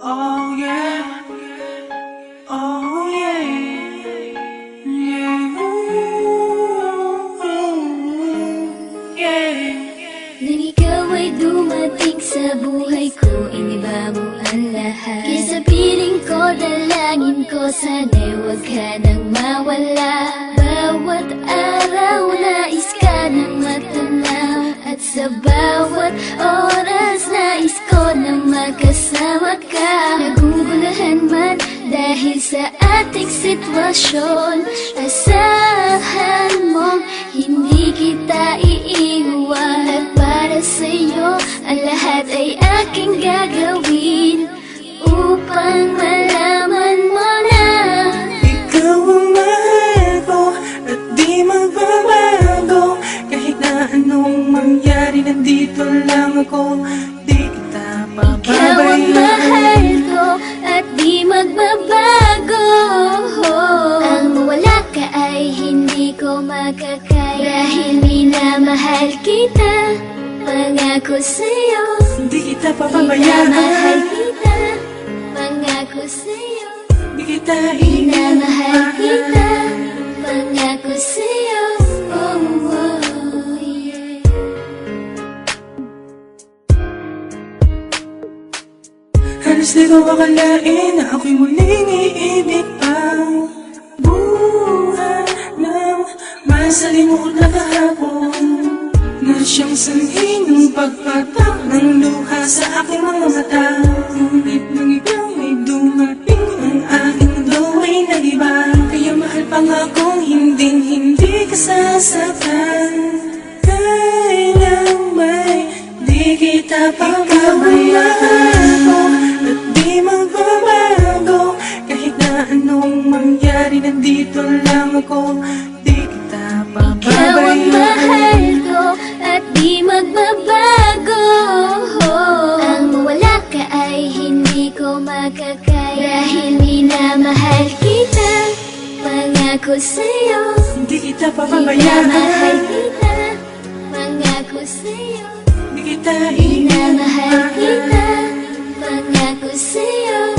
Oh yeah, oh yeah, yeah. Nang ikaw ay dumating sa buhay ko, iniba mo ang lahat. Kaya sa piling ko, dalangin ko, sana'y huwag ka nang mawala. Bawat araw, nais ka nang matanaw, at sa bawat oras, nais ko na makasama ka. Nagugulahan man dahil sa ating sitwasyon, asahan mong hindi kita iiwan. At para sa'yo, ang lahat ay aking gagawin upang malaman mo na Ikaw ang mahal ko at di magbabago. Kahit na anong mangyari, nandito lang ako. Di kita ikaw ang mahal pababayaan. ko at di magbabago. Ang mawala ka ay hindi ko makakaya. Dahil minamahal kita, pangako sa'yo. Di kita Minamahal pababayaan. kita, pangako sa'yo. Di kita Minamahal kita, iiwan. pangako sa'yo. Oh, oh, yeah. Halos di ko akalain na ako'y muling iibig pang buhay ng masalimuot na kahapon, na siyang sanhi ng pagpatak ng luha sa aking mga mata. Ngunit nang ikaw ay dumating, ang aking mundo ay nag-iba. Kaya mahal pa nga kung hindi ka sasaktan. Kailang may di kita pababayaan at di magbabago. Kahit na anong mangyari, nandito lang ako. Di kita Ikaw ang mahal pababayaan. ko at di magbabago. Ang mawala ka ay hindi ko makakaya. Dahil minamahal kita, pangako sa'yo. Di kita Minamahal pababayaan. kita, pangako sa'yo. Di kita Minamahal iiwan. kita, pangako sa'yo.